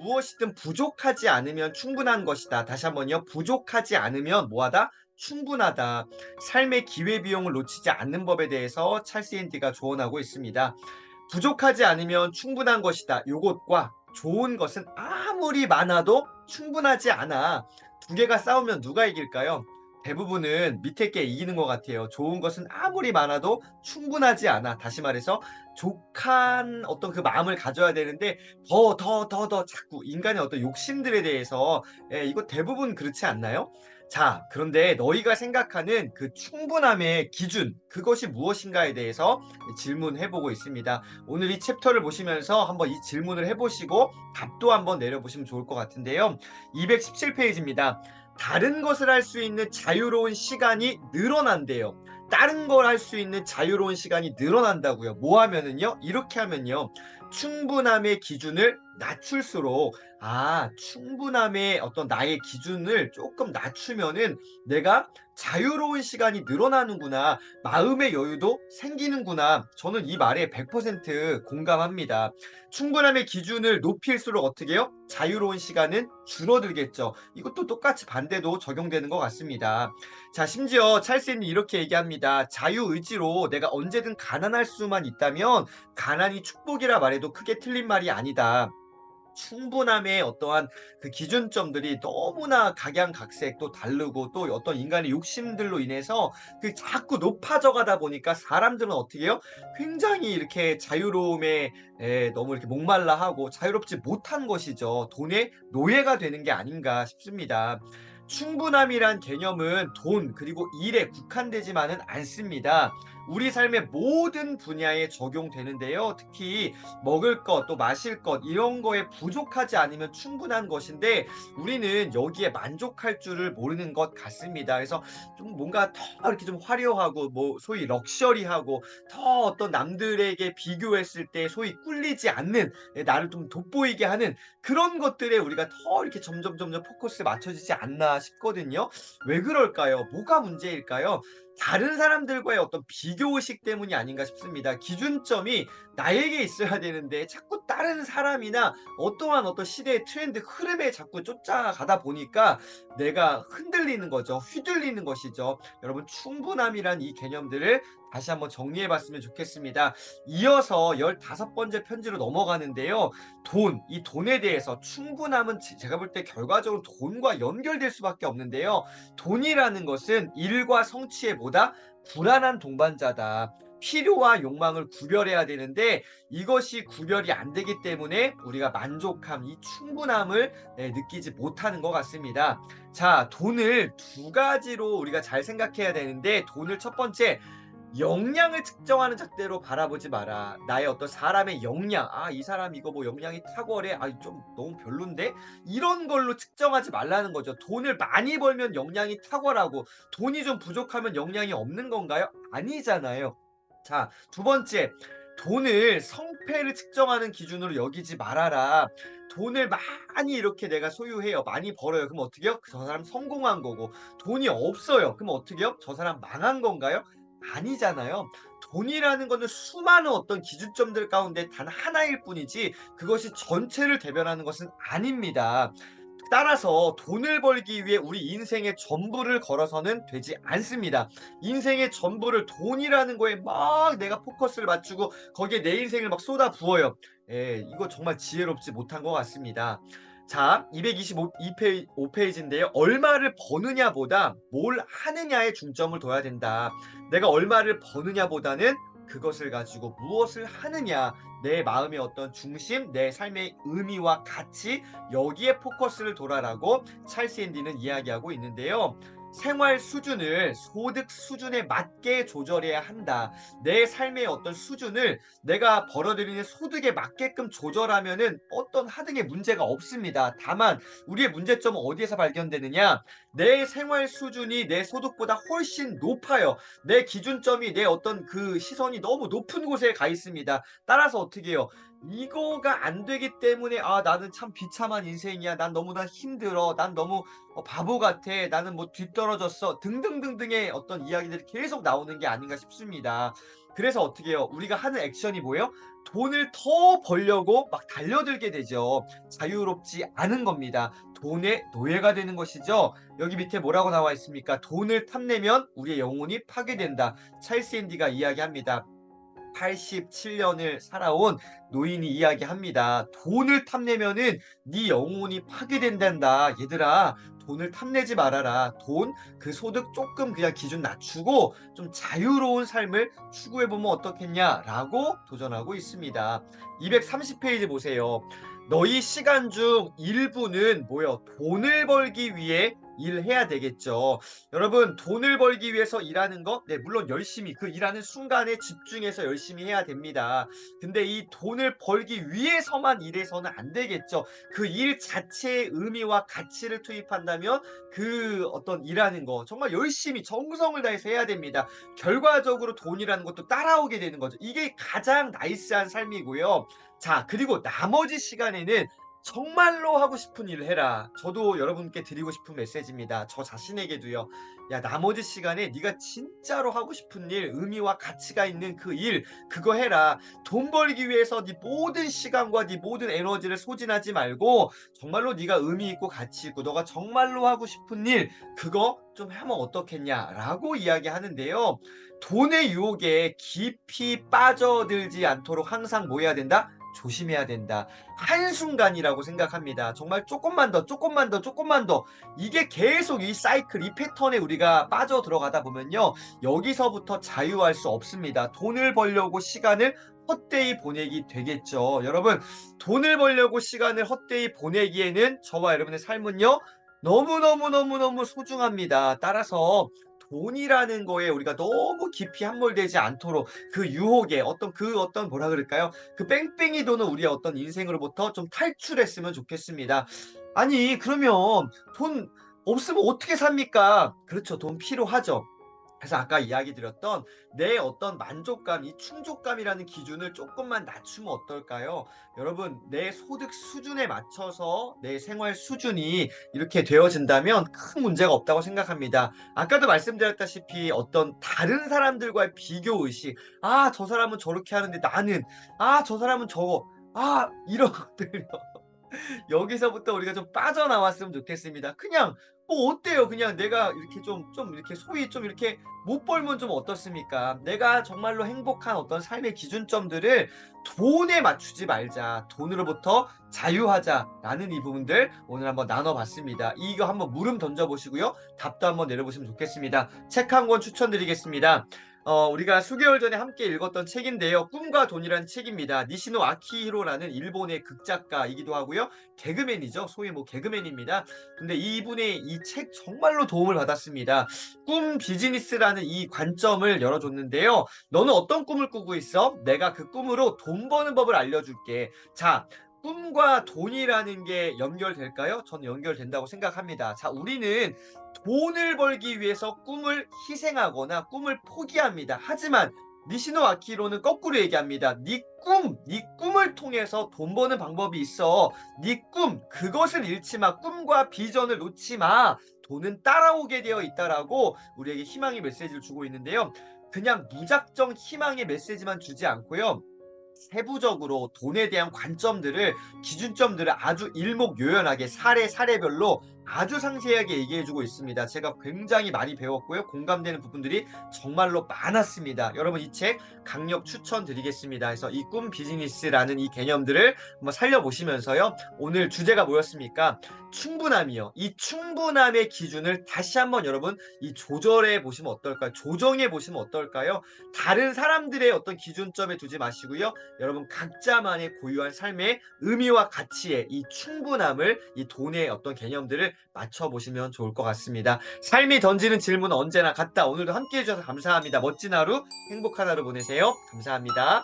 무엇이든 부족하지 않으면 충분한 것이다. 다시 한번요. 부족하지 않으면 뭐하다? 충분하다. 삶의 기회비용을 놓치지 않는 법에 대해서 찰스 앤디가 조언하고 있습니다. 부족하지 않으면 충분한 것이다. 요것과 좋은 것은 아무리 많아도 충분하지 않아. 두 개가 싸우면 누가 이길까요? 대부분은 밑에 게 이기는 것 같아요. 좋은 것은 아무리 많아도 충분하지 않아. 다시 말해서 족한 어떤 그 마음을 가져야 되는데 더 자꾸 인간의 어떤 욕심들에 대해서 이거 대부분 그렇지 않나요? 자, 그런데 너희가 생각하는 그 충분함의 기준, 그것이 무엇인가에 대해서 질문해 보고 있습니다. 오늘 이 챕터를 보시면서 한번 이 질문을 해보시고 답도 한번 내려보시면 좋을 것 같은데요. 217페이지입니다. 다른 것을 할 수 있는 자유로운 시간이 늘어난대요. 다른 걸 할 수 있는 자유로운 시간이 늘어난다고요. 뭐 하면은요? 이렇게 하면요. 충분함의 기준을 낮출수록 충분함의 어떤 나의 기준을 조금 낮추면은 내가 자유로운 시간이 늘어나는구나. 마음의 여유도 생기는구나. 저는 이 말에 100% 공감합니다. 충분함의 기준을 높일수록 어떻게 해요? 자유로운 시간은 줄어들겠죠. 이것도 똑같이 반대도 적용되는 것 같습니다. 자, 심지어 찰스는 이렇게 얘기합니다. 자유의지로 내가 언제든 가난할 수만 있다면 가난이 축복이라 말해도 크게 틀린 말이 아니다. 충분함의 어떠한 그 기준점들이 너무나 각양각색 또 다르고 또 어떤 인간의 욕심들로 인해서 그 자꾸 높아져 가다 보니까 사람들은 어떻게 해요? 굉장히 이렇게 자유로움에 너무 이렇게 목말라 하고 자유롭지 못한 것이죠. 돈의 노예가 되는 게 아닌가 싶습니다. 충분함이란 개념은 돈 그리고 일에 국한되지만은 않습니다. 우리 삶의 모든 분야에 적용되는데요. 특히 먹을 것, 또 마실 것 이런 거에 부족하지 않으면 충분한 것인데 우리는 여기에 만족할 줄을 모르는 것 같습니다. 그래서 좀 뭔가 더 이렇게 좀 화려하고 뭐 소위 럭셔리하고 더 어떤 남들에게 비교했을 때 소위 꿀리지 않는 나를 좀 돋보이게 하는 그런 것들에 우리가 더 이렇게 점점 포커스 맞춰지지 않나 싶거든요. 왜 그럴까요? 뭐가 문제일까요? 다른 사람들과의 어떤 비교의식 때문이 아닌가 싶습니다. 기준점이 나에게 있어야 되는데 자꾸 다른 사람이나 어떠한 어떤 시대의 트렌드 흐름에 자꾸 쫓아가다 보니까 내가 흔들리는 거죠. 휘둘리는 것이죠. 여러분 충분함이란 이 개념들을 다시 한번 정리해 봤으면 좋겠습니다. 이어서 15번째 편지로 넘어가는데요. 이 돈에 대해서 충분함은 제가 볼 때 결과적으로 돈과 연결될 수밖에 없는데요. 돈이라는 것은 일과 성취에 보다 불안한 동반자다. 필요와 욕망을 구별해야 되는데 이것이 구별이 안 되기 때문에 우리가 만족함, 이 충분함을 느끼지 못하는 것 같습니다. 자, 돈을 두 가지로 우리가 잘 생각해야 되는데 돈을 첫 번째 역량을 측정하는 잣대로 바라보지 마라. 나의 어떤 사람의 역량, 이 사람 이거 뭐 역량이 탁월해, 좀 너무 별론데? 이런 걸로 측정하지 말라는 거죠. 돈을 많이 벌면 역량이 탁월하고 돈이 좀 부족하면 역량이 없는 건가요? 아니잖아요. 자, 두 번째, 돈을 성패를 측정하는 기준으로 여기지 말아라. 돈을 많이 이렇게 내가 소유해요. 많이 벌어요. 그럼 어떻게 해요? 저 사람 성공한 거고. 돈이 없어요. 그럼 어떻게 해요? 저 사람 망한 건가요? 아니잖아요. 돈이라는 거는 수많은 어떤 기준점들 가운데 단 하나일 뿐이지 그것이 전체를 대변하는 것은 아닙니다. 따라서 돈을 벌기 위해 우리 인생의 전부를 걸어서는 되지 않습니다. 인생의 전부를 돈이라는 거에 막 내가 포커스를 맞추고 거기에 내 인생을 막 쏟아 부어요. 이거 정말 지혜롭지 못한 것 같습니다. 자, 225 페이지인데요. 얼마를 버느냐보다 뭘 하느냐에 중점을 둬야 된다. 내가 얼마를 버느냐보다는 그것을 가지고 무엇을 하느냐, 내 마음의 어떤 중심, 내 삶의 의미와 가치, 여기에 포커스를 둬라라고 찰스 앤디는 이야기하고 있는데요. 생활 수준을 소득 수준에 맞게 조절해야 한다. 내 삶의 어떤 수준을 내가 벌어들이는 소득에 맞게끔 조절하면은 어떤 하등의 문제가 없습니다. 다만 우리의 문제점은 어디에서 발견되느냐? 내 생활 수준이 내 소득보다 훨씬 높아요. 내 기준점이 내 어떤 그 시선이 너무 높은 곳에 가 있습니다. 따라서 어떻게 해요? 이거가 안 되기 때문에 나는 참 비참한 인생이야. 난 너무나 힘들어. 난 너무 바보 같아. 나는 뭐 뒤떨어졌어. 등등등등의 어떤 이야기들이 계속 나오는 게 아닌가 싶습니다. 그래서 어떻게 해요? 우리가 하는 액션이 뭐예요? 돈을 더 벌려고 막 달려들게 되죠. 자유롭지 않은 겁니다. 돈의 노예가 되는 것이죠. 여기 밑에 뭐라고 나와 있습니까? 돈을 탐내면 우리의 영혼이 파괴된다. 찰스 앤디가 이야기합니다. 87년을 살아온 노인이 이야기합니다. 돈을 탐내면은 네 영혼이 파괴된단다. 얘들아, 돈을 탐내지 말아라. 돈, 그 소득 조금 그냥 기준 낮추고 좀 자유로운 삶을 추구해 보면 어떻겠냐라고 도전하고 있습니다. 230페이지 보세요. 너희 시간 중 일부는 뭐요? 돈을 벌기 위해 일해야 되겠죠. 여러분, 돈을 벌기 위해서 일하는 거, 네, 물론 열심히 그 일하는 순간에 집중해서 열심히 해야 됩니다. 근데 이 돈을 벌기 위해서만 일해서는 안 되겠죠. 그 일 자체의 의미와 가치를 투입한다면 그 어떤 일하는 거 정말 열심히 정성을 다해서 해야 됩니다. 결과적으로 돈이라는 것도 따라오게 되는 거죠. 이게 가장 나이스한 삶이고요. 자, 그리고 나머지 시간에는 정말로 하고 싶은 일을 해라. 저도 여러분께 드리고 싶은 메시지입니다. 저 자신에게도요. 야, 나머지 시간에 네가 진짜로 하고 싶은 일, 의미와 가치가 있는 그 일, 그거 해라. 돈 벌기 위해서 네 모든 시간과 네 모든 에너지를 소진하지 말고 정말로 네가 의미 있고 가치 있고 너가 정말로 하고 싶은 일, 그거 좀 하면 어떻겠냐라고 이야기하는데요. 돈의 유혹에 깊이 빠져들지 않도록 항상 뭐 해야 된다? 조심해야 된다. 한순간이라고 생각합니다. 정말 조금만 더, 조금만 더, 조금만 더. 이게 계속 이 사이클, 이 패턴에 우리가 빠져 들어가다 보면요. 여기서부터 자유할 수 없습니다. 돈을 벌려고 시간을 헛되이 보내기 되겠죠. 여러분, 돈을 벌려고 시간을 헛되이 보내기에는 저와 여러분의 삶은요. 너무너무너무너무 소중합니다. 따라서 돈이라는 거에 우리가 너무 깊이 함몰되지 않도록 그 유혹에 어떤 뭐라 그럴까요? 그 뺑뺑이 도는 우리의 어떤 인생으로부터 좀 탈출했으면 좋겠습니다. 아니, 그러면 돈 없으면 어떻게 삽니까? 그렇죠. 돈 필요하죠. 그래서 아까 이야기 드렸던 내 어떤 만족감, 이 충족감이라는 기준을 조금만 낮추면 어떨까요? 여러분, 내 소득 수준에 맞춰서 내 생활 수준이 이렇게 되어진다면 큰 문제가 없다고 생각합니다. 아까도 말씀드렸다시피 어떤 다른 사람들과의 비교 의식, 아, 저 사람은 저렇게 하는데 나는, 아, 저 사람은 저거, 아, 이런 것들요. 여기서부터 우리가 좀 빠져나왔으면 좋겠습니다. 그냥 뭐 어때요? 그냥 내가 이렇게 좀 이렇게 소위 좀 이렇게 못 벌면 좀 어떻습니까? 내가 정말로 행복한 어떤 삶의 기준점들을 돈에 맞추지 말자. 돈으로부터 자유하자라는 이 부분들 오늘 한번 나눠봤습니다. 이거 한번 물음 던져보시고요. 답도 한번 내려보시면 좋겠습니다. 책 한 권 추천드리겠습니다. 우리가 수개월 전에 함께 읽었던 책인데요. 꿈과 돈이라는 책입니다. 니시노 아키히로라는 일본의 극작가이기도 하고요. 개그맨이죠. 소위 뭐 개그맨입니다. 근데 이분의 이 책 정말로 도움을 받았습니다. 꿈 비즈니스라는 이 관점을 열어줬는데요. 너는 어떤 꿈을 꾸고 있어? 내가 그 꿈으로 돈 버는 법을 알려줄게. 자, 꿈과 돈이라는 게 연결될까요? 저는 연결된다고 생각합니다. 자, 우리는 돈을 벌기 위해서 꿈을 희생하거나 꿈을 포기합니다. 하지만 니시노 아키로는 거꾸로 얘기합니다. 네 꿈을 통해서 돈 버는 방법이 있어. 네 꿈, 그것을 잃지 마. 꿈과 비전을 놓지 마. 돈은 따라오게 되어 있다라고 우리에게 희망의 메시지를 주고 있는데요. 그냥 무작정 희망의 메시지만 주지 않고요. 세부적으로 돈에 대한 관점들을 기준점들을 아주 일목요연하게 사례별로 아주 상세하게 얘기해주고 있습니다. 제가 굉장히 많이 배웠고요. 공감되는 부분들이 정말로 많았습니다. 여러분 이 책 강력 추천드리겠습니다. 그래서 이 꿈 비즈니스라는 이 개념들을 한번 살려보시면서요. 오늘 주제가 뭐였습니까? 충분함이요. 이 충분함의 기준을 다시 한번 여러분 이 조절해 보시면 어떨까요? 조정해 보시면 어떨까요? 다른 사람들의 어떤 기준점에 두지 마시고요. 여러분 각자만의 고유한 삶의 의미와 가치의 이 충분함을 이 돈의 어떤 개념들을 맞춰보시면 좋을 것 같습니다. 삶이 던지는 질문은 언제나 같다. 오늘도 함께해 주셔서 감사합니다. 멋진 하루, 행복한 하루 보내세요. 감사합니다.